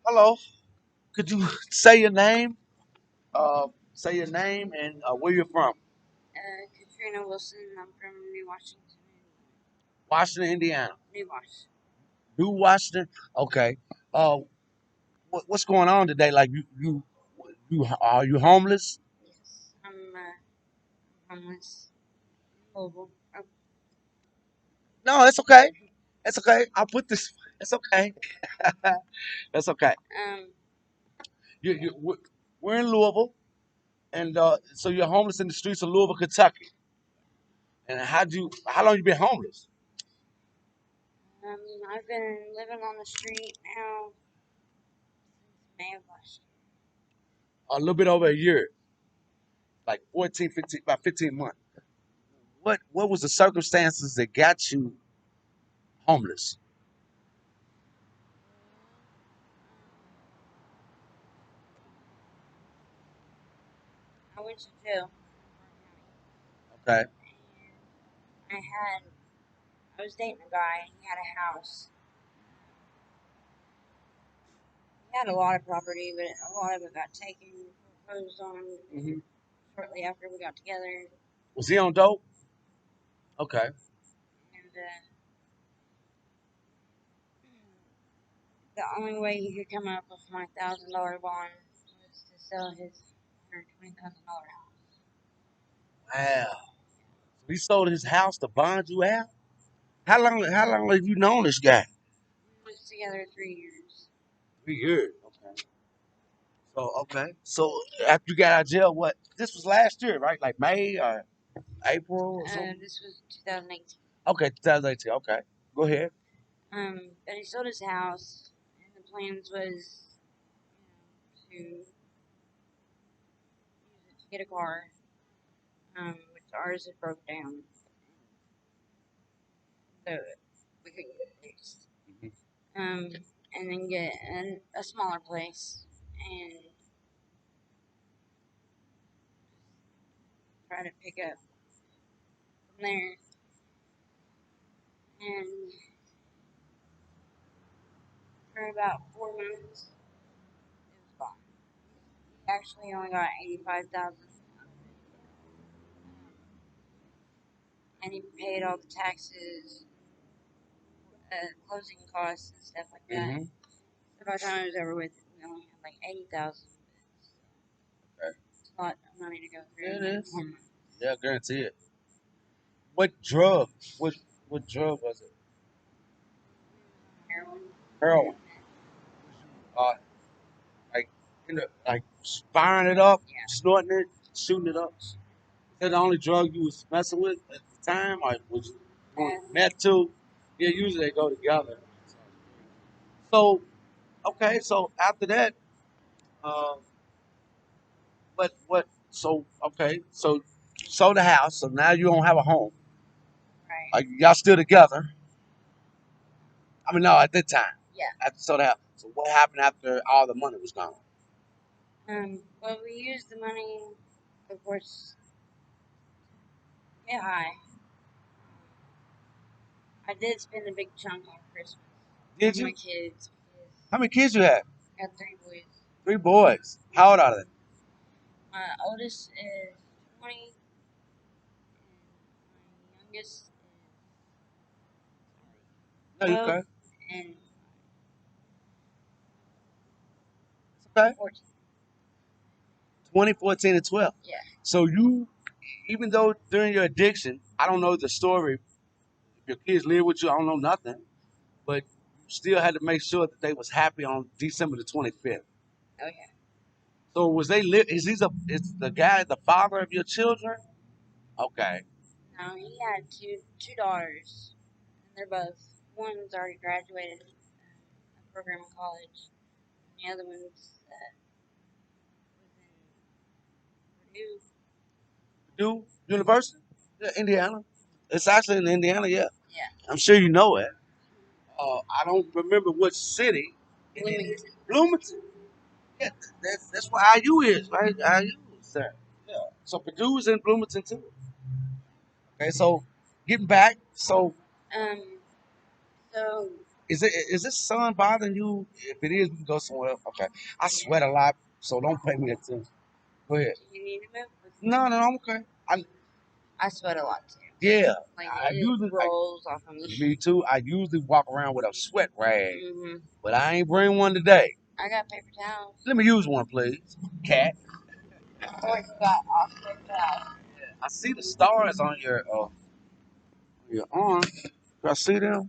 Hello. Could you say your name? Say your name and where you're from. Katrina Wilson. I'm from New Washington. Washington, Indiana. New Washington. New Washington. Okay. Uh, what's going on today? Like you are you homeless? Yes. I'm homeless. Louisville. Oh, No, it's okay. It's okay. I'll put this. It's okay. It's okay. um, We're in Louisville, and so you're homeless in the streets of Louisville, Kentucky. And how long you been homeless? um, I've been living on the street now since May of last A little bit over a year, like 14, 15, about 15 months. What was the circumstances that got you homeless? year. I went to jail in Clark Okay. County, and I was dating a guy. He had a house. He had a lot of property, but a lot of it got taken, foreclosed on Hmm. shortly after we got together. Was he on dope? Okay. And the only way he could come up with my $1,000 bond was to sell his $120,000 house. Wow. So he sold his house to bond you out? How long have you known this guy? We was together 3 years. 3 years. Okay. So after you got out of jail, what? This was last year, right? Like May or April or something? This was 2018. Okay, 2018. Okay. Go ahead. But he sold his house, and the plans was, to use it to get a car, which ours had broke down, so we couldn't get it fixed. Mhm. Um, and then get a smaller place and try to pick up from there. And for about 4 months, it was gone. He actually only got 85,000 out of it, and he paid all the taxes, closing costs, and stuff like that. Mhm. So by the time it was over with, we only had like 80,000. Okay. It's a lot of money to go Yeah, through it in is. 4 months. Yeah, I guarantee it. What drug? What drug was it? We was on heroin Heroin. and meth. Was you like like firing it up, Yeah. snorting it, shooting it up? Is that the only drug you was messing with at the time, or was you doing Meth. meth too? Yeah, usually they go together. So okay, so after that, uh, what? So okay, so you sold the house, so now you don't have a home. Right. Like y'all still together? I mean, no, at that time. Yeah. After sold the house. So what happened after all the money was gone? Well, we used the money, of course, to get high. I did spend a big chunk on Christmas Did on my you? kids because How many kids you had? I got 3 boys. Three boys. How old are they? My oldest is 20, and my youngest is No, you 12, okay. and It's okay. 14. 20, 14, and 12. Yeah. So you, even though during your addiction, I don't know the story. If your kids live with you, I don't know nothing. But you still had to make sure that they was happy on December the 25th. Oh yeah. So was they live? Is the guy the father of your children? Okay. No, he had two daughters, and they're both. One's already graduated a program in college, and the other one's was in Purdue. Purdue University, yeah, Indiana. It's actually in Indiana. Yeah, Yeah. I'm sure you know it. I don't remember which city. Bloomington. Bloomington. Yeah, that's where IU is, right? IU is there. Yeah. So Purdue is in Bloomington too. Okay, so getting back, so Um. So Is this sun bothering you? If it is, we can go somewhere else. Okay. I sweat a lot, so don't pay me attention. Go ahead. Do you need to move? No, I'm okay. I sweat a lot too. Yeah. Like I it usually rolls off of me. me too. I usually walk around with a sweat rag, Hmm. but I ain't bring one today. I got paper towels. Let me use one, please. Cat. Oh, you got off paper towels. I see the stars on your arm. Do I see them?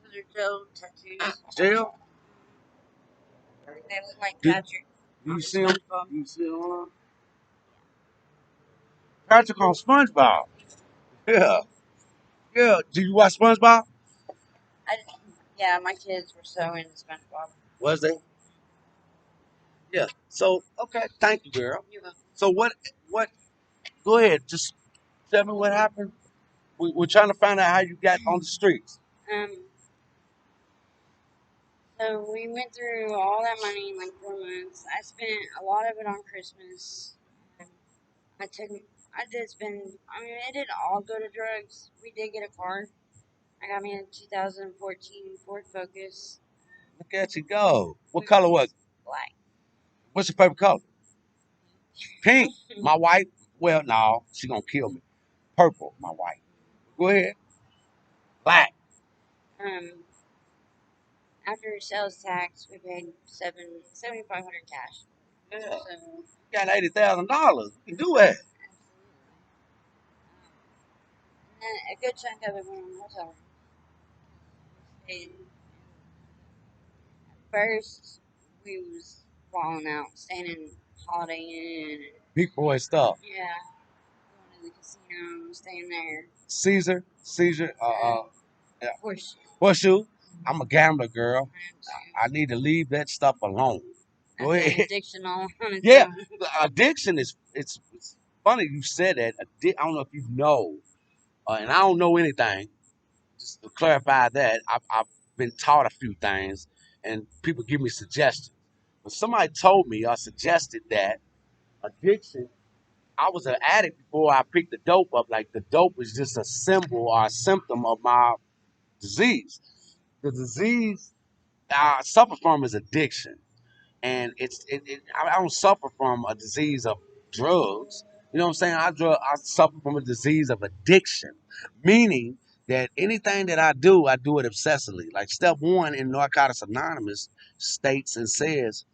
Those are gel tattoos. Jail? They look like Did Patrick. you see them? SpongeBob. You see them? Patrick on SpongeBob. Yeah. Yeah. Do you watch SpongeBob? I, yeah, my kids were so into SpongeBob. Was they? Yeah. So okay, thank you, girl. You know. So what go ahead, just tell me what happened. We're trying to find out how you got on the streets. Um, so we went through all that money in like 4 months. I spent a lot of it on Christmas. Um, I took, I did spend. I mean, it didn't all go to drugs. We did get a car. I got me a 2014 Ford Focus, Look at you go. What color was it? black. What's your favorite color? Pink. My wife. Well, no, she gonna kill me. Purple, my wife. Go ahead. Black. Um, After sales tax, we paid 7,500 cash. Yeah. So You got $80,000. You can do that. absolutely. And then a good chunk of it went on hotel rooms. We stayed. First, we was falling out, staying in Holiday Inn. Big boy stuff. Yeah, going to the casino, staying there. Caesar. Yeah. Horseshoe. Horseshoe. I'm a gambler, girl. I am too. I need to leave that stuff alone. Go That's an ahead. addiction all on its Yeah, own. the addiction is it's funny you said that. I don't know if you know, and I don't know anything. Just to clarify that, I've been taught a few things, and people give me suggestions. But somebody told me or suggested that addiction. I was an addict before I picked the dope up. Like the dope is just a symbol or a symptom of my disease. The disease I suffer from is addiction. And I don't suffer from a disease of drugs. You know what I'm saying? I suffer from a disease of addiction, meaning that anything that I do it obsessively. Like step one in Narcotics Anonymous states and says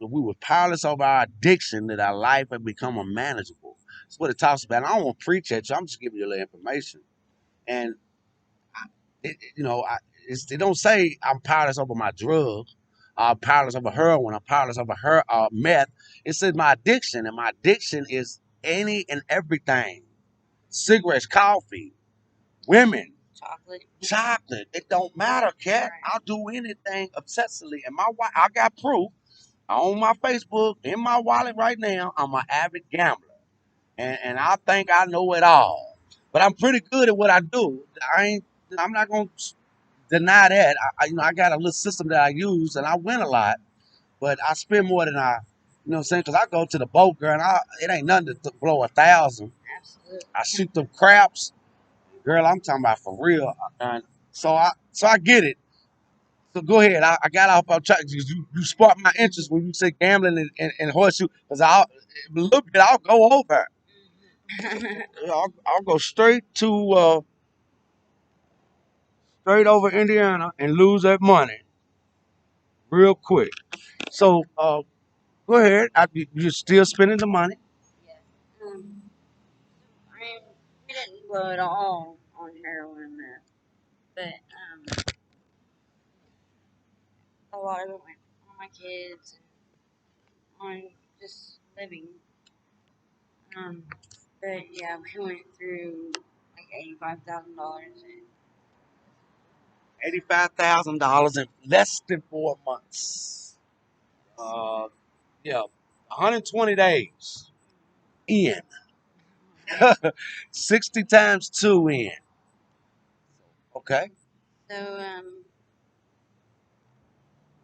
that we were powerless over our addiction, that our life had become unmanageable. That's what it talks about. And I don't want to preach at you. I'm just giving you a little information. And you know, it don't say I'm powerless over my drug, I'm powerless over heroin, I'm powerless over meth. It says my addiction, and my addiction is any and everything: cigarettes, coffee, women, Chocolate. chocolate. It don't matter, cat. Right. I'll do anything obsessively. And my wife, I got proof on my Facebook in my wallet right now. I'm an avid gambler, and I think I know it all. But I'm pretty good at what I do. I'm not gonna deny that. I got a little system that I use, and I win a lot, but I spend more than you know what I'm saying? Because I go to the boat, girl, and it ain't nothing to blow 1,000. Absolutely. I shoot them craps, girl. I'm talking about for real. And so I get it. So go ahead. I got off on track because you sparked my interest when you said gambling and horseshoe. Because a little bit, I'll go over. I'll go straight over Indiana and lose that money real quick. So go ahead. You're still spending the money. Yeah. I mean, we didn't blow it all on heroin and meth, but a lot of it went on my kids and on just living. Um, but yeah, we went through like $85,000. $85,000 in less than 4 months. Uh, yeah, 120 days in. 60 times two in. Okay. So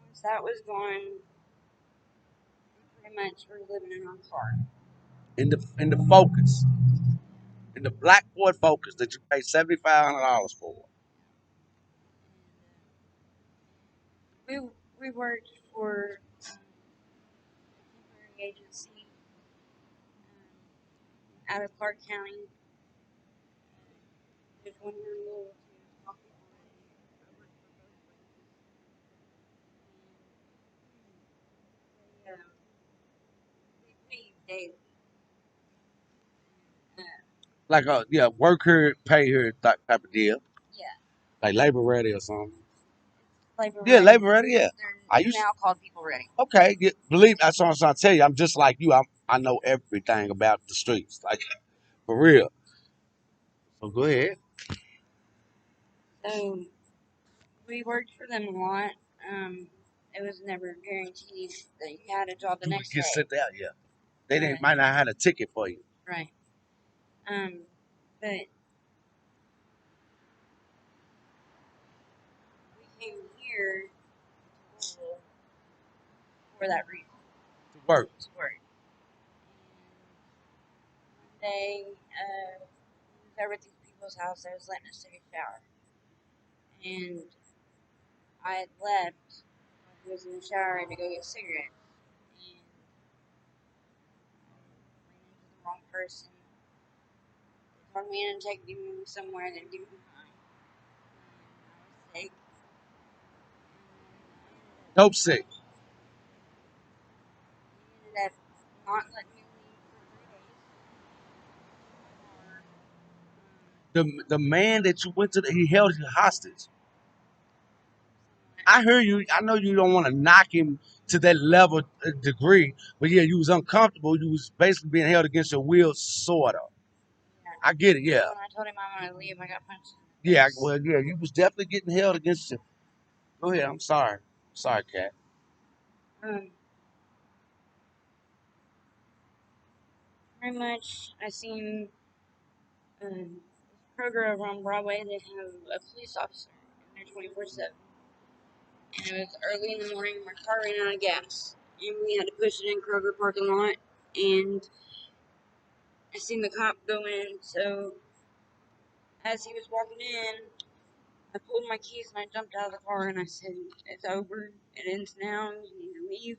once that was gone, pretty much we're living in our car. In the Focus, in the black Ford Focus that you paid $7,500 for. we we worked for a temporary agency out of Clark County. There's one here in Louisville too. Called People Ready. I worked for both places, and they pay you daily. Like a work here, pay here type of deal, Yeah, like labor ready or something. Labor Yeah, Ready. labor ready. Yeah, I They're used now called People Ready. okay. Yeah, believe that's what I'm trying to tell you. I'm just like you. I know everything about the streets, like for real. So go ahead. So we worked for them a lot. It was never guaranteed that you had a job the You would next get day. sent out. Yeah, they didn't Right. might not have a ticket for you. Right. But we came here to Louisville for that reason, To work. to work. And one day, we was over at these people's house. I was letting us take a shower, and I had left. I was in the shower to go get cigarettes, and ran into the wrong person. They talked me in and taking me somewhere. They didn't give me time. And I was sick. Dope sick. He ended up not letting me leave for 3 days. The man that you went to, he held you hostage. Somewhat. I hear you. I know you don't want to knock him to that level degree, but yeah, you was uncomfortable. You was basically being held against your will, sort of. Yeah. I get it. So Yeah, when I told him I wanted to leave, I got punched in the yeah. face. Well, yeah, you was definitely getting held against you. Go ahead. I'm sorry. Sorry, Cat. Um, Pretty much, I seen this Kroger over on Broadway. They have a police officer in there 24/7. And it was early in the morning. My car ran out of gas, and we had to push it in Kroger parking lot. And I seen the cop go in. So as he was walking in, I pulled my keys and I jumped out of the car and I said, "It's over. It ends now. You need to leave."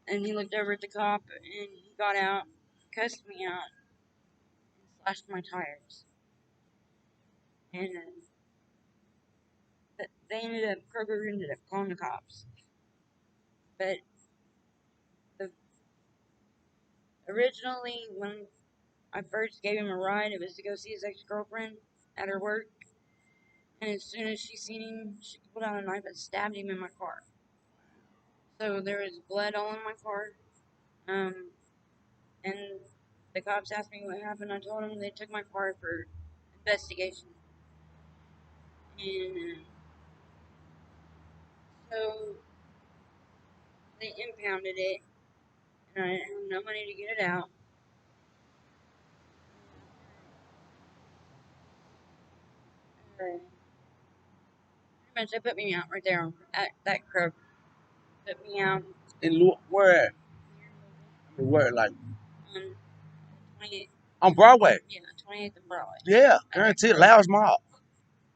And he looked over at the cop and he got out, cussed me out, and slashed my tires. And Kroger ended up calling the cops. But the, originally, when I first gave him a ride, it was to go see his ex girlfriend at her work. And as soon as she seen him, she pulled out a knife and stabbed him in my car. So there was blood all in my car. Um, and the cops asked me what happened. I told them they took my car for investigation. And so they impounded it, and I had no money to get it out. Pretty much, they put me out right there at that crib. Put me out In where? At? here in Louisville I mean, where? Like on 28th. on Broadway? Yeah, 28th and Broadway. Yeah, At that guaranteed. crib. Loud's Mall.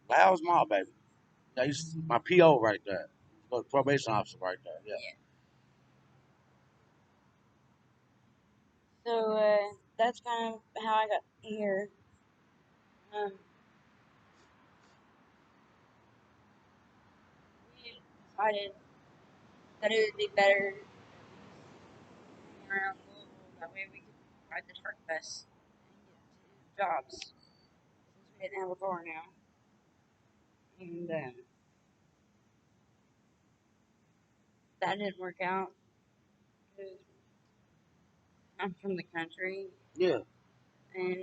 Loud's Mall, baby. Yeah, I used my PO right there. The probation officer right there. Yeah. Yeah. So that's kind of how I got here. Um, we decided that it would be better at least hang around Louisville. That way we could ride the truck bus and get to jobs since we didn't have a car now. And that didn't work out because I'm from the country Yeah. and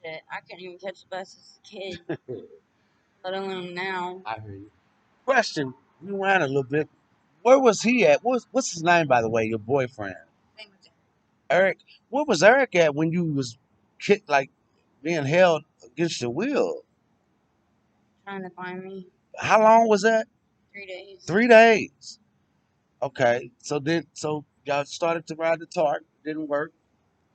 shit, I couldn't even catch the bus as a kid, let alone now. I hear you. Question. You ran a little bit. Where was he at? What's his name, by the way? Your boyfriend, Same with Eric. Where was Eric at when you was kicked, like being held against your will? trying to find me How long was that? 3 days. 3 days. Okay. So y'all started to ride the tarp. Didn't work.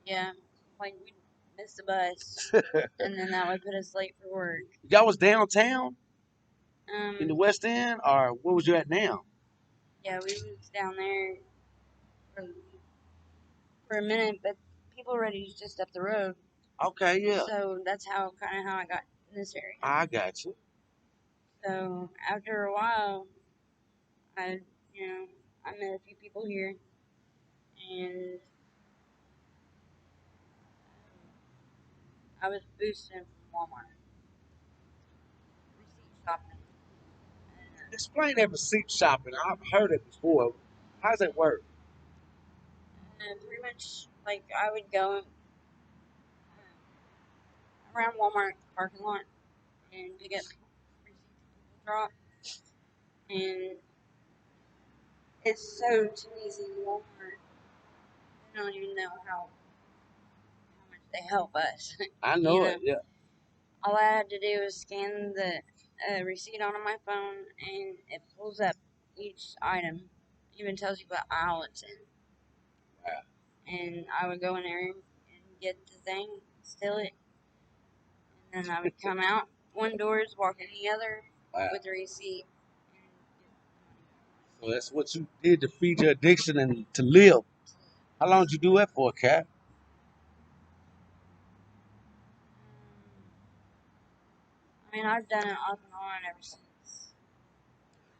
Yeah, like we missed the bus, and then that would put us late for work. Y'all was downtown. In the West End, or where was you at now? Yeah, we was down there for, for a minute, but people already just up the road. Okay, yeah, So that's how I got in this area. I got you. So after a while, I you know I met a few people here, and I was boosting from Walmart, receipt shopping, Explain that receipt shopping. I've heard it before. How does it work? and pretty much like I would go around Walmart parking lot and pick up receipts people drop, and it's so too easy. Walmart, they don't even know how much they help us. I you know know, it. Yeah. all I had to do was scan the receipt onto my phone, and it pulls up each item, even tells you what aisle it's in. Wow. And I would go in there and get the thing, steal it, and then I would come out one doors, walk in the other Wow. with the receipt. So that's what you did to feed your addiction and to live. How long did you do that for, Cat? I mean, I've done it off and on ever since.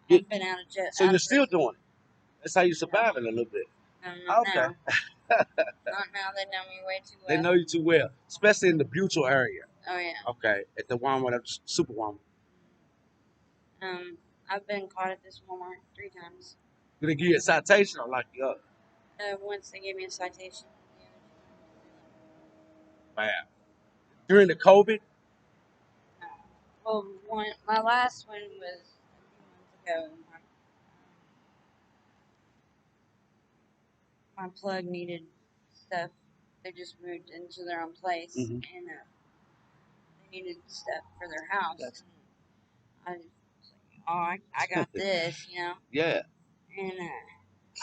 You, I've been so out you're of still prison. doing it. That's how you No, surviving a little bit. no, not Okay. now. Not now. They know me way too They well. know you too well, especially in the Butcher area. Oh yeah. Okay, at the Walmart, Super Walmart. I've been caught at this Walmart 3 times. Did they give you a citation or lock you up? Once they gave me a citation. Wow. During the COVID? Uh, well, my last one was a few months ago. My plug needed stuff. They just moved into their own place, Mm-hmm. and they needed stuff for their house. Gotcha. And I was like, oh, I got this, Yeah. And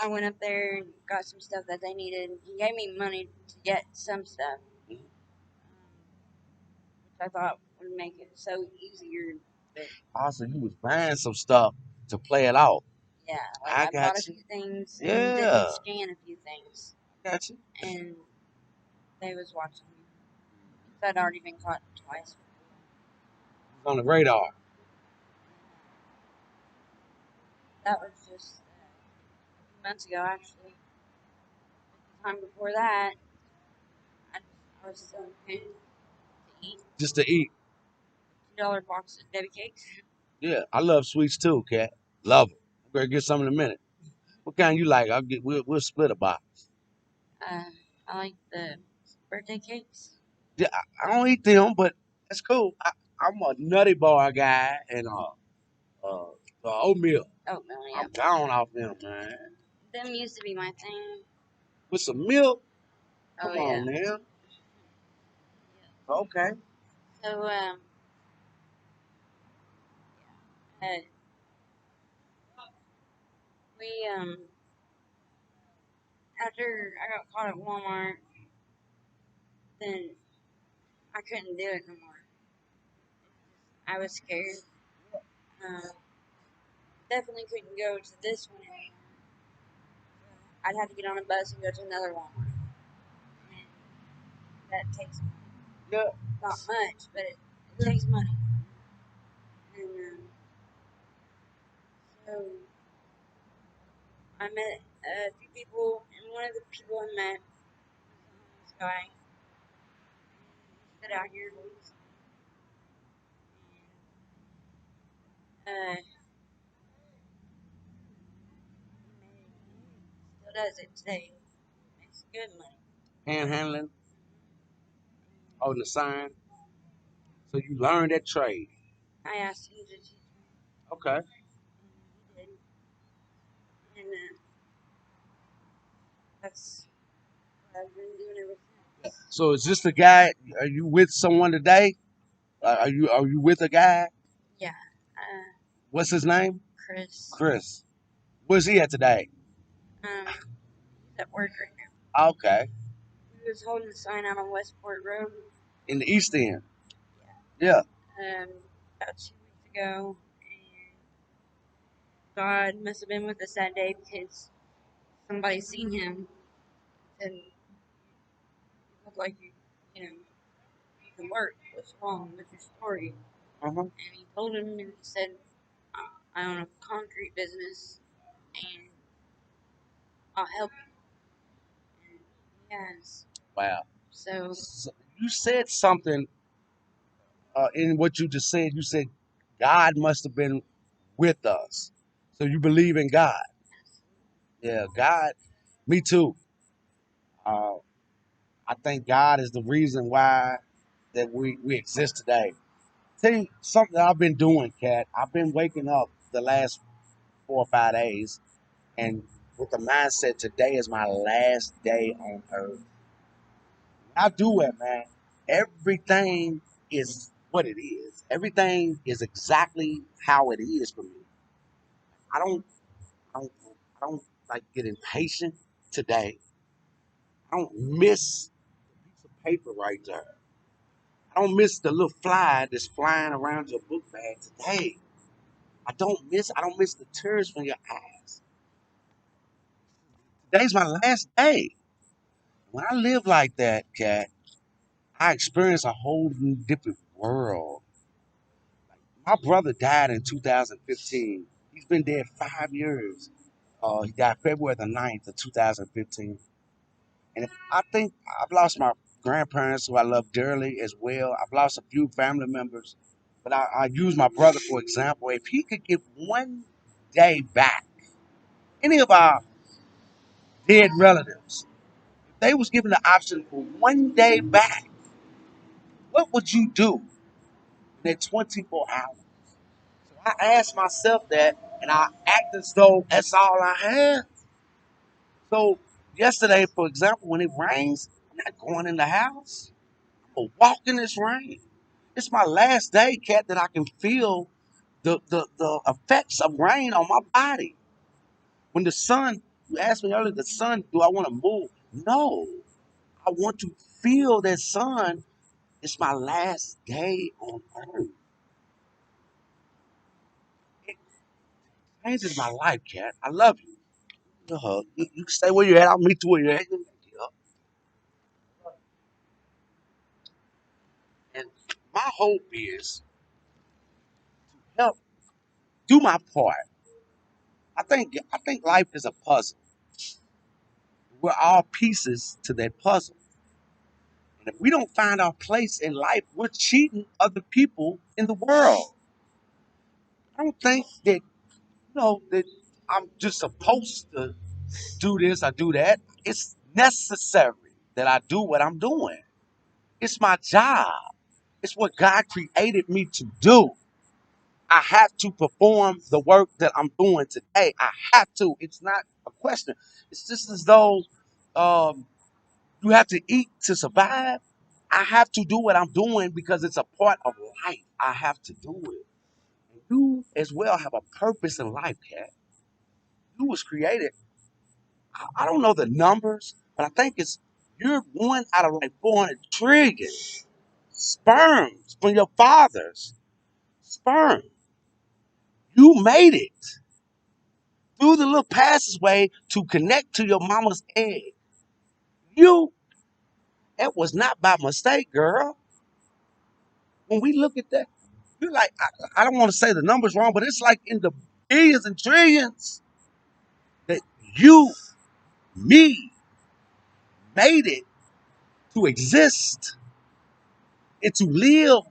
I went up there and got some stuff that they needed. He gave me money to get some stuff, Mm-hmm. which I thought would make it so easier. But Also, you was buying some stuff to play it out. yeah, like I I bought a got you. few things and Yeah. didn't scan a few things, Got you. and they was watching me. So I'd already been caught twice. On the radar. That was just a few months ago, actually. The time before that, I was still paying to eat Just to eat. $2 box of Debbie cakes. Yeah. I love sweets too, Cat. Love them. I'm going to get some in a minute. What kind you like? We'll split a box. I like the birthday cakes. Yeah, I don't eat them, but that's cool. I'm a nutty bar guy and oatmeal. Oatmeal, yeah. I'm down off them, man. Them used to be my thing. With some milk. Oh, Come yeah. on, man. Okay. So, uh, we, after I got caught at Walmart, then I couldn't do it no more. I was scared. Uh, definitely couldn't go to this one anymore. I'd have to get on a bus and go to another Walmart. And that takes Yeah. not much, but it takes money. And so I met a few people, and one of the people I met was a homeless guy. He stood out here in Louisville, and he still does it today. Makes good money. Panhandling, holding a sign. So you learned that trade. I asked him to teach me, Okay. and he did. And that's what I've been doing ever since. So is this the guy? Are you with someone today? Are you with a guy? Yeah, What's his name? Chris. Chris. Where's he at today? He's at work right now. Okay. He was holding a sign out on Westport Road. In the East End. Yeah. Yeah. About 2 weeks ago, God must have been with us that day because somebody seen him and it looked like you know, you can work. What's wrong with your story? Uh-huh. And he told him, and he said, I own a concrete business, and I'll help you. And he has. Wow. So, So you said something in what you just said. You said God must have been with us. So you believe in God. Yeah, God. Me too. Uh, I think God is the reason why that we exist today. Tell you something that I've been doing, Kat. I've been waking up the last 4 or 5 days and with the mindset today is my last day on earth. I do it, man. Everything is what it is. Everything is exactly how it is for me. I don't, I don't, I don't like get impatient today. I don't miss the piece of paper right there. I don't miss the little fly that's flying around your book bag today. I don't miss the tears from your eyes. Today's my last day. When I live like that, Cat, I experience a whole new different world. My brother died in 2015. He's been dead 5 years. He died February the 9th of 2015. And I think I've lost my grandparents who I love dearly as well. I've lost a few family members. But I use my brother for example. If he could get one day back, any of our dead relatives, if they was given the option for one day back, what would you do in that 24 hours? So I asked myself that, and I act as though that's all I have. So yesterday, for example, when it rains, I'm not going in the house. I'm gonna walk in this rain. It's my last day, Cat, that I can feel the effects of rain on my body. When the sun, you asked me earlier, the sun, do I want to move? No. I want to feel that sun. It's my last day on earth. It changes my life, Cat. I love you. You can stay where you're at. I'll meet you where you're at. And my hope is to help do my part. I think life is a puzzle. We're all pieces to that puzzle. And if we don't find our place in life, we're cheating other people in the world. I don't think that that I'm just supposed to do this or do that. It's necessary that I do what I'm doing. It's my job. It's what God created me to do. I have to perform the work that I'm doing today. I have to. It's not a question. It's just as though um, you have to eat to survive. I have to do what I'm doing because it's a part of life. I have to do it. You as well have a purpose in life, Cat. You was created. I don't know the numbers, but I think you're one out of like 400 trillion sperms from your father's sperm. You made it through the little passageway to connect to your mama's egg. You, it was not by mistake, girl. When we look at that, you're like, I don't want to say the numbers wrong, but it's like in the billions and trillions that you, me, made it to exist and to live.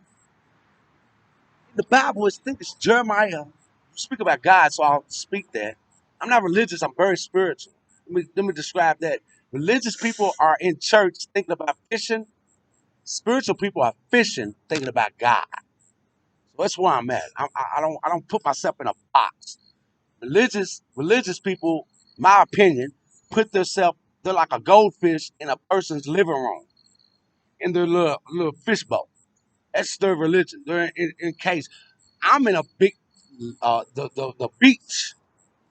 In the Bible, I think it's Jeremiah. You speak about God, so I'll speak that. I'm not religious, I'm very spiritual. Let me describe that. Religious people are in church thinking about fishing. Spiritual people are fishing, thinking about God. So that's where I'm at. I don't put myself in a box. Religious people, my opinion, put themselves. They're like a goldfish in a person's living room in their little fishbowl. That's their religion. They're in case I'm in a big the beach.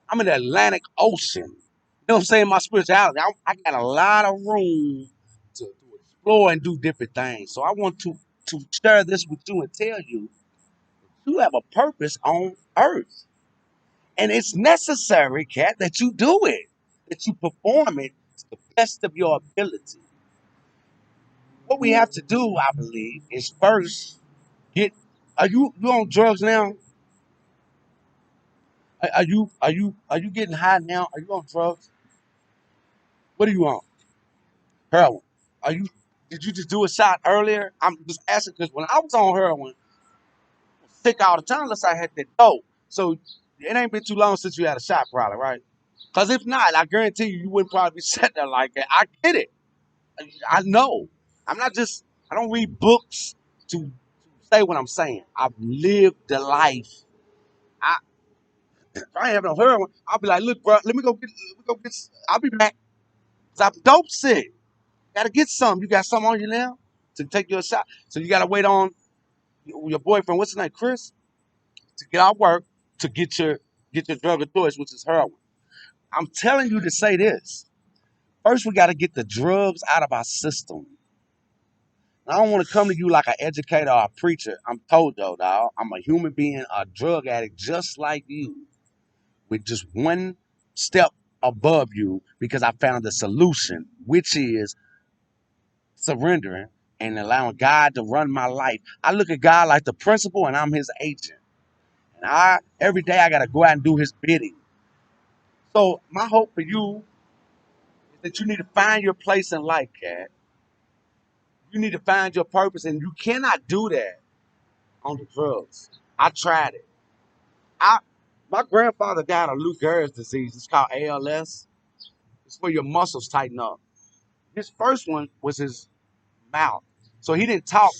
I'm in the Atlantic Ocean. You know what I'm saying? My spirituality. I got a lot of room to explore and do different things. So I want to share this with you and tell you you have a purpose on earth. And it's necessary, Cat, that you do it, that you perform it to the best of your ability. What we have to do, I believe, is first get. Are you on drugs now? Are you getting high now? Are you on drugs? What are you on? Heroin. Are you? Did you just do a shot earlier? I'm just asking because when I was on heroin, I was sick all the time unless I had that dope. So it ain't been too long since you had a shot, probably, right? Because if not, I guarantee you, you wouldn't probably be sitting there like that. I get it. I know. I'm not just. I don't read books to say what I'm saying. I've lived the life. I if I ain't having no heroin, I'll be like, look, bro, let me go get. I'll be back. 'Cause I'm dope sick. Gotta get some. You got some on you now to take your shot. So you gotta wait on your boyfriend. What's his name, Chris, to get out work to get your drug of choice, which is heroin. I'm telling you to say this. First, we gotta get the drugs out of our system. I don't want to come to you like an educator or a preacher. I'm told though, dog. I'm a human being, a drug addict just like you, with just one step above you because I found a solution, which is surrendering and allowing God to run my life. I look at God like the principal and I'm his agent. And every day I gotta go out and do his bidding. So my hope for you is that you need to find your place in life, Cat. You need to find your purpose, and you cannot do that on the drugs. I tried it. I My grandfather died of Lou Gehrig's disease. It's called ALS. It's where your muscles tighten up. His first one was his mouth, so he didn't talk.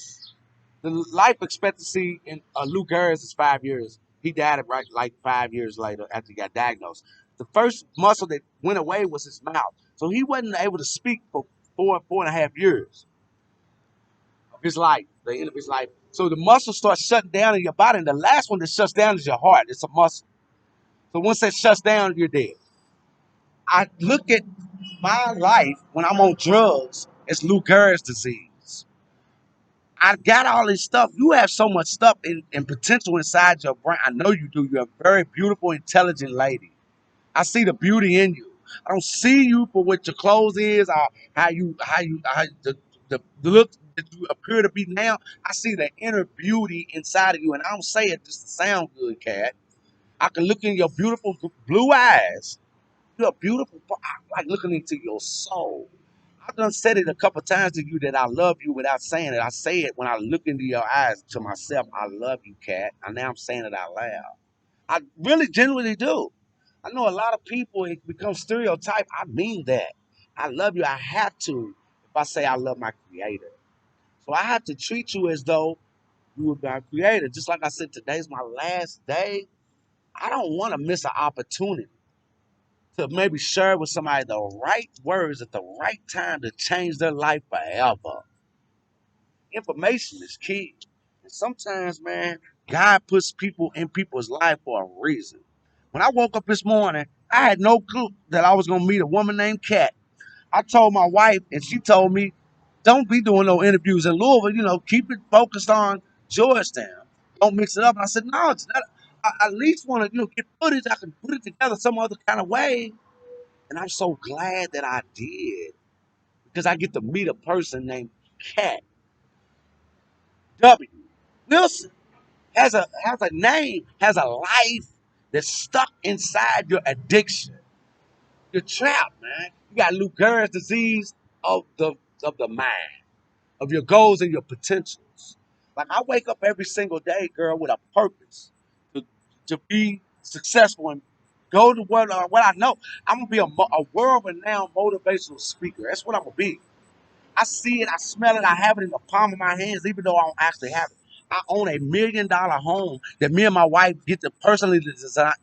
The life expectancy in Lou Gehrig's is 5 years. He died right like 5 years later after he got diagnosed. The first muscle that went away was his mouth, so he wasn't able to speak for 4.5 years of his life, the end of his life. So the muscles start shutting down in your body, and the last one that shuts down is your heart. It's a muscle. So once that shuts down, you're dead. I look at my life when I'm on drugs as Lou Gehrig's disease. I got all this stuff. You have so much stuff and potential inside your brain. I know you do. You're a very beautiful, intelligent lady. I see the beauty in you. I don't see you for what your clothes is or how the look that you appear to be now. I see the inner beauty inside of you, and I don't say it just to sound good, Cat. I can look in your beautiful blue eyes. You're beautiful. I like looking into your soul. I've done said it a couple times to you that I love you without saying it. I say it when I look into your eyes to myself. I love you, Cat. And now I'm saying it out loud. I really genuinely do. I know a lot of people it becomes stereotype. I mean that. I love you. I have to if I say I love my creator. So I have to treat you as though you were my creator. Just like I said, today's my last day. I don't want to miss an opportunity to maybe share with somebody the right words at the right time to change their life forever. Information is key. And sometimes, man, God puts people in people's life for a reason. When I woke up this morning, I had no clue that I was going to meet a woman named Kat. I told my wife, and she told me, don't be doing no interviews in Louisville. Keep it focused on Georgetown. Don't mix it up. And I said, no, it's not. I at least want to, get footage. I can put it together some other kind of way. And I'm so glad that I did because I get to meet a person named Cat W. Wilson. Has a name, has a life that's stuck inside your addiction. You're trapped, man. You got Lou Gehrig's disease of the mind, of your goals and your potentials. Like I wake up every single day, girl, with a purpose to be successful and go to what I know. I'm gonna be a world-renowned motivational speaker. That's what I'm gonna be. I see it, I smell it, I have it in the palm of my hands, even though I don't actually have it. I own $1 million home that me and my wife get to personally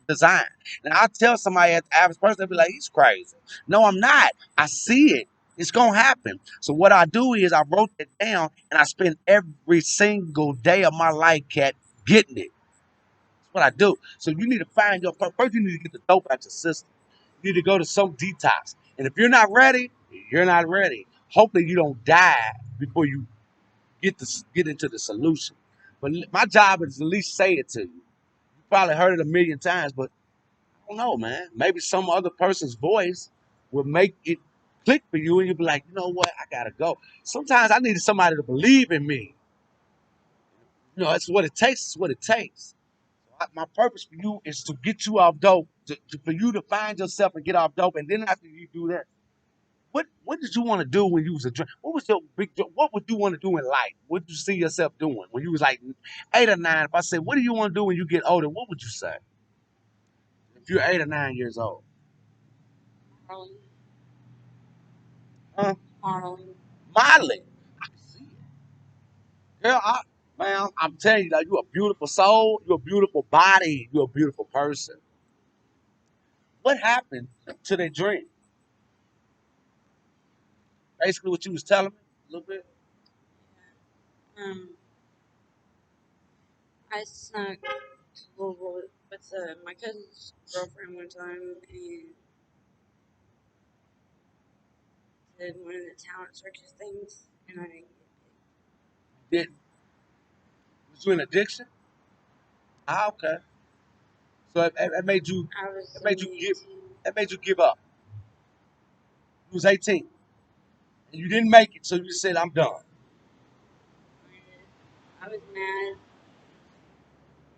design. And I tell somebody at the average person, they'll be like, he's crazy. No, I'm not. I see it. It's gonna happen. So what I do is I wrote it down and I spend every single day of my life, Cat, getting it. That's what I do. So you need to find your purpose. First, you need to get the dope out your system. You need to go to some detox. And if you're not ready, you're not ready. Hopefully you don't die before you get into the solution. But my job is to at least say it to you. You probably heard it a million times, but don't know, man. Maybe some other person's voice will make it click for you, and you'll be like, you know what, I gotta go. Sometimes I needed somebody to believe in me. You know, that's what it takes. It's what it takes. My purpose for you is to get you off dope, for you to find yourself and get off dope, and then after you do that, what did you want to do when you was a drink? What was your what would you want to do in life? What did you see yourself doing when you was like 8 or 9? If I said, what do you want to do when you get older? What would you say? If you're 8 or 9 years old, Modeling. huh? Modeling. Modeling. I can see it, girl. Man, I'm telling you, like, you're a beautiful soul. You're a beautiful body. You're a beautiful person. What happened to that dream? Basically, what you was telling me a little bit. Yeah. I snuck to Louisville with my cousin's girlfriend one time and did one of the talent searches things, and I didn't get Did was you in addiction? Ah, okay. So it made you picked. I was it made only you give 18. it made you give up. You was 18 and you didn't make it, so you said, I'm done. I was mad.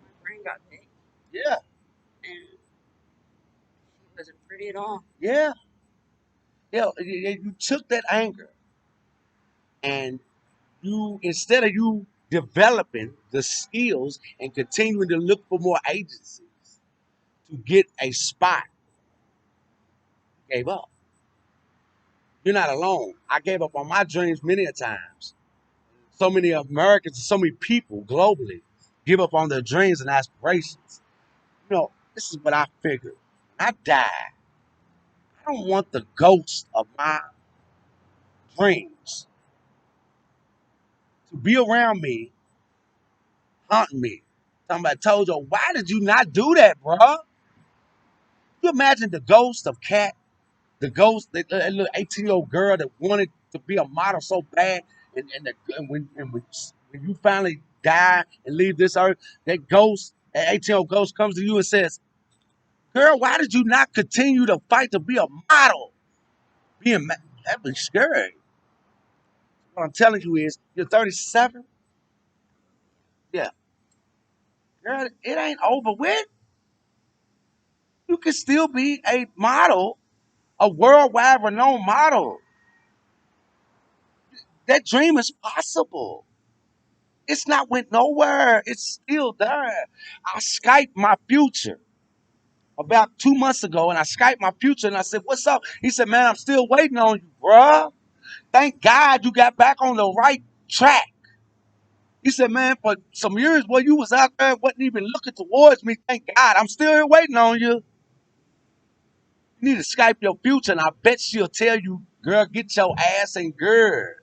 My friend got picked, Yeah, and she wasn't pretty at all. yeah, yeah. You took that anger and you, instead of you developing the skills and continuing to look for more agencies to get a spot, gave up. You're not alone. I gave up on my dreams many a times. So many Americans, so many people globally give up on their dreams and aspirations. You know, this is what I figured. When I die, I don't want the ghost of my dreams to be around me, haunting me. Somebody told you, why did you not do that, bro? You imagine the ghost of Cat, the ghost, that little 18-year-old girl that wanted to be a model so bad, and when you finally die and leave this earth, that ghost, that 18-year-old ghost comes to you and says, girl, why did you not continue to fight to be a model? That'd be scary. What I'm telling you is, you're 37. Yeah, girl, it ain't over with. You can still be a model, a worldwide renowned model. That dream is possible. It's not went nowhere. It's still there. I Skyped my future about 2 months ago, and I Skyped my future, and I said, "What's up?" He said, "Man, I'm still waiting on you, bruh. Thank God you got back on the right track." He said, "Man, for some years, boy, you was out there, wasn't even looking towards me. Thank God, I'm still here waiting on you. You need to Skype your future, and I bet she'll tell you, girl, get your ass in gear.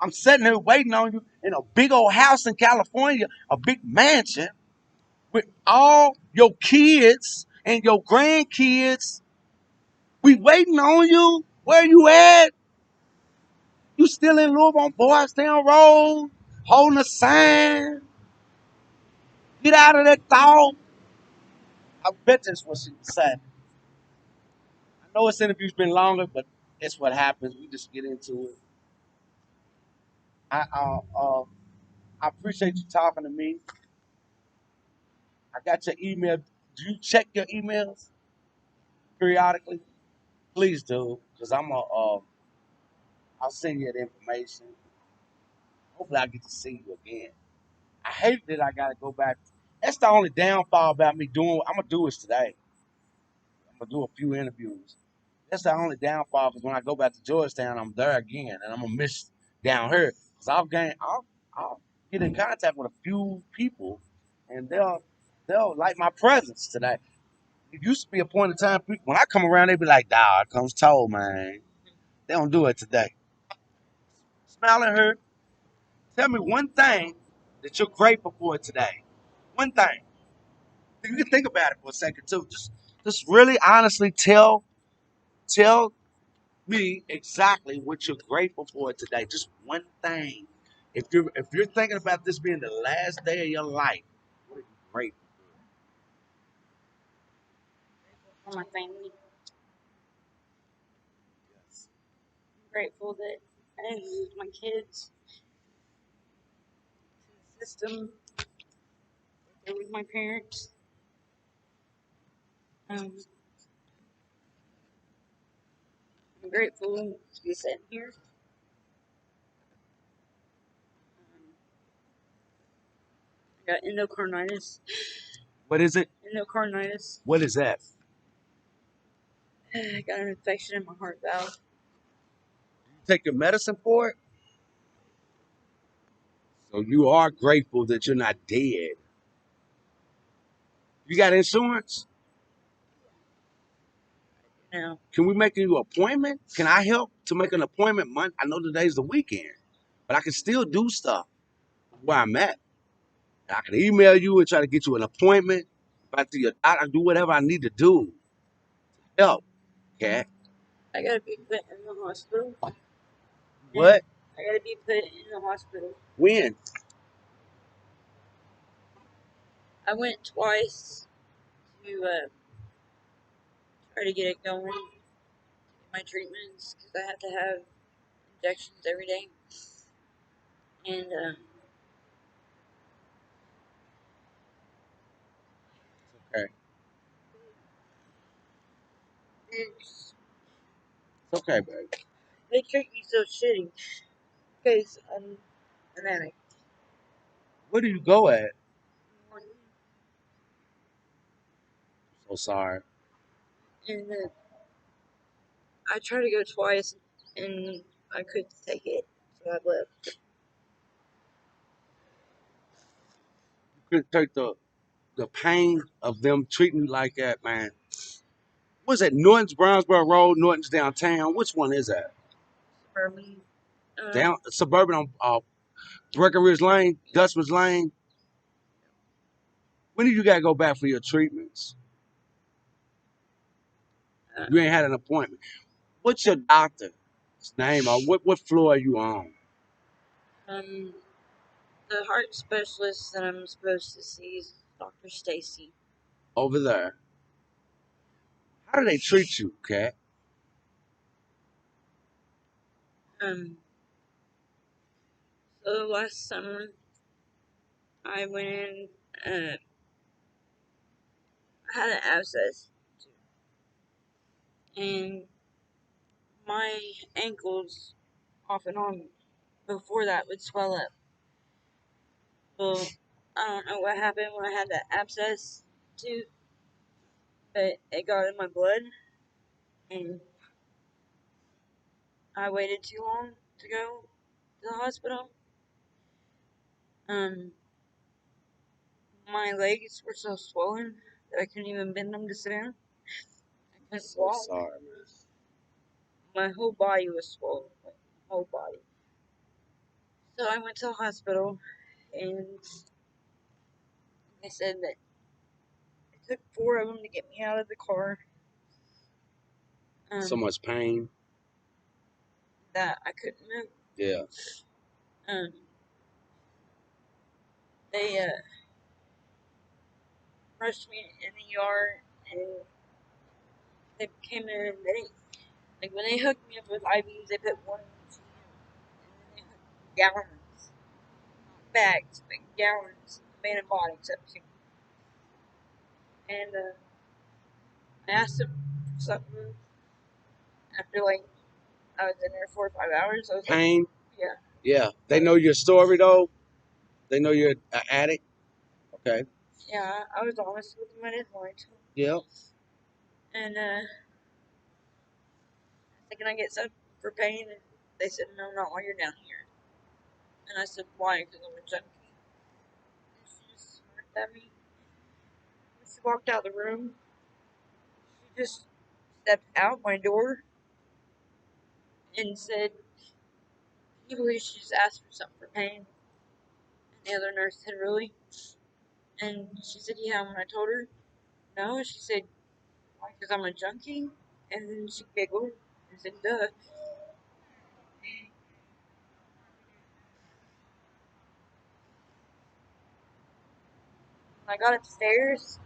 I'm sitting here waiting on you in a big old house in California, a big mansion with all your kids and your grandkids. We waiting on you. Where you at? You still in Louisville on Boystown Road, holding a sign. Get out of that thought." I bet that's what she was saying. I know this interview's been longer, but it's what happens. We just get into it. I I appreciate you talking to me. I got your email. Do you check your emails periodically? Please do, because I'll send you the information. Hopefully, I get to see you again. I hate that I gotta go back. That's the only downfall about me doing. I'm gonna do this today. I'm gonna do a few interviews. That's the only downfall because when I go back to Georgetown, I'm there again, and I'm gonna miss down here. Cause I'll get in contact with a few people, and they'll like my presence today. It used to be a point in time when I come around, they be like, "Dawg, comes told, man." They don't do it today. Smile at her. Tell me one thing that you're grateful for today. One thing. You can think about it for a second too. Just really honestly tell me exactly what you're grateful for today. Just one thing. If you're thinking about this being the last day of your life, what are you grateful for my family. I'm grateful that I didn't lose my kids to the system. They were my parents. I'm grateful to be sitting here. I got endocarditis. What is it? Endocarditis. What is that? I got an infection in my heart valve. Take your medicine for it? So you are grateful that you're not dead. You got insurance? Now, Can we make you an appointment? Can I help to make an appointment Monday? I know today's the weekend, but I can still do stuff where I'm at. I can email you and try to get you an appointment. If I see your doctor, do whatever I need to do. Help, cat. I gotta be put in the hospital. What? I gotta be put in the hospital. When? I went twice to try to get it going, get my treatments, because I have to have injections every day. And Okay. it's, It's okay, baby. they treat me so shitty because I'm an addict. Where do you go at? So sorry. And I tried to go twice, and I couldn't take it, so I left. You couldn't take the pain of them treating you like that, man. What's that? Norton's Brownsboro Road, Norton's downtown. Which one is that? Suburban. Down suburban on Breckenridge Lane, Dutchman's Lane. When do you gotta go back for your treatments? You ain't had an appointment. What's your doctor's name or what floor are you on? um, the heart specialist that I'm supposed to see is Dr. Stacy. Over there. How do they treat you, Cat? So last summer, I went in, I had an abscess, and my ankles, off and on, before that would swell up. Well, I don't know what happened when I had that abscess too, but it got in my blood, and I waited too long to go to the hospital. Um, my legs were so swollen that I couldn't even bend them to sit down. I couldn't So walk. sorry, man. My whole body was swollen, like my whole body. So I went to the hospital, and they said that it took 4 of them to get me out of the car. So much pain. That I couldn't move. Yeah. Um, they rushed me in the yard, and they came in and like when they hooked me up with IVs, they put one machine, and then they hooked gallons, not bags, but gallons of antibiotics up to me. And I asked them for something after like I was in there 4 or 5 hours. I was like, Pain. yeah. Yeah. They know your story though. They know you're an addict. Okay. Yeah, I was honest with them. I didn't lie to them. Yeah. And I said, can I get something for pain? And they said, no, not while you're down here. And I said, why? Because I'm a junkie. And she just smirked at me. When she walked out the room, she just stepped out my door and said, can you believe she just asked for something for pain? And the other nurse said, really? And she said, yeah. When I told her, no, she said, why? Because I'm a junkie? And then she giggled and said, duh. When I got upstairs,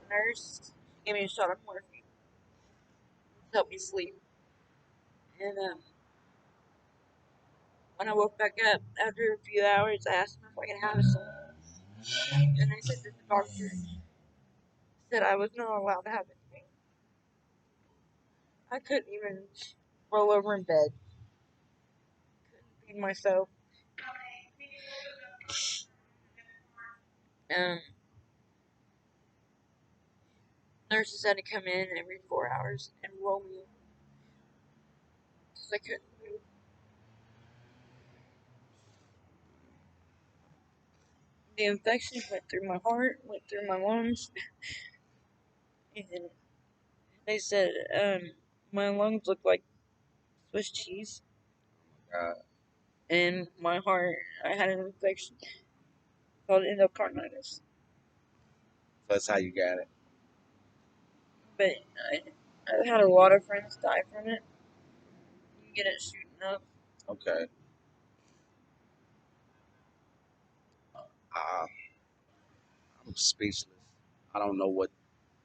the nurse, gave me a shot of morphine to help me sleep. And when I woke back up after a few hours, I asked them if I could have some, and they said that the doctor said I was not allowed to have anything. I couldn't even roll over in bed. Couldn't feed myself. Um, Nurses had to come in every 4 hours and roll me because I couldn't move. The infection went through my heart, went through my lungs, and they said my lungs looked like Swiss cheese, and my heart, I had an infection called endocarditis. That's how you got it. But I've had a lot of friends die from it. You get it shooting up. Okay. Uh, I'm speechless. I don't know what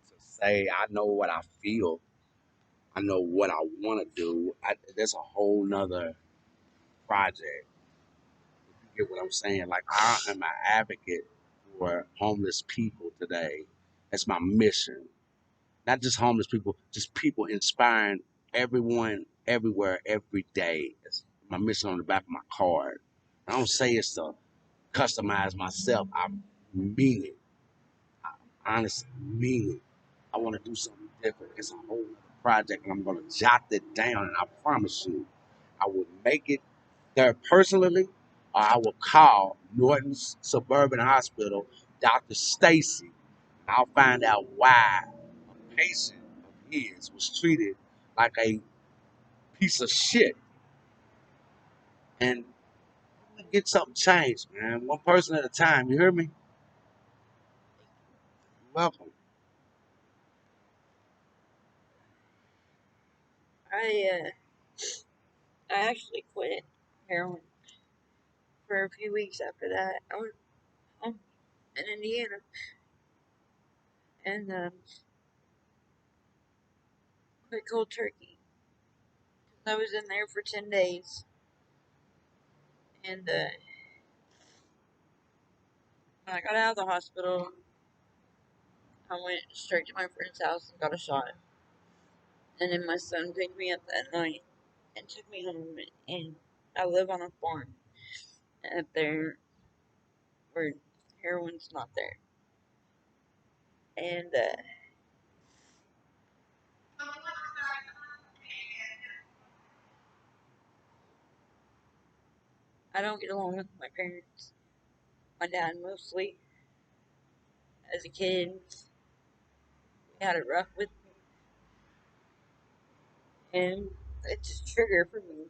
to say. I know what I feel. I know what I want to do. There's a whole nother project. You get what I'm saying? Like, I am an advocate for homeless people today. That's my mission. Not just homeless people, just people inspiring everyone, everywhere, every day. It's my mission on the back of my card. I don't say it's to customize myself. I mean it. I honestly mean it. I want to do something different. It's a whole other project, and I'm going to jot it down. And I promise you, I will make it there personally, or I will call Norton's Suburban Hospital, Dr. Stacy. I'll find out why a patient of his was treated like a piece of shit, and we get something changed, man. One person at a time. You hear me? Welcome. I I actually quit heroin for a few weeks after that. I was home in Indiana, and quit cold turkey. I was in there for 10 days, and when I got out of the hospital, I went straight to my friend's house and got a shot. And then my son picked me up that night and took me home. And I live on a farm up there where heroin's not there. And I don't get along with my parents. My dad mostly. As a kid, he had it rough with me, and it's a trigger for me.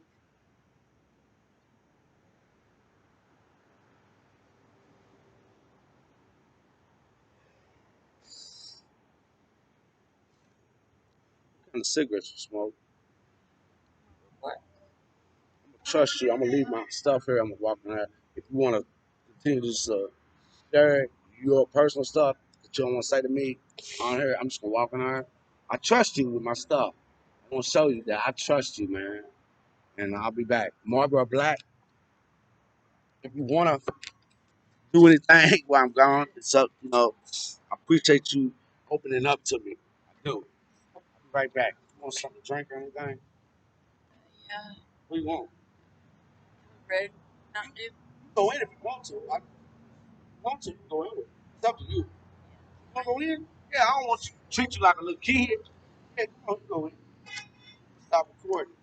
What kind of cigarettes you smoke? What? Trust you. I'm gonna leave my stuff here. I'm gonna walk in there. If you want to continue to share your personal stuff that you don't want to say to me on here, I'm just gonna walk in there. I trust you with my stuff. I want to show you that I trust you, man. And I'll be back. Marlboro Black. If you want to do anything while I'm gone, it's up. I appreciate you opening up to me. I do. I'll be right back. You want something to drink or anything? Yeah, What do you want? red Mountain Dew. Go in if you want to. I want to go in with it. It's up to you. You want to go in? Yeah, I don't want to treat you like a little kid. Yeah, come on, go in. Stop recording.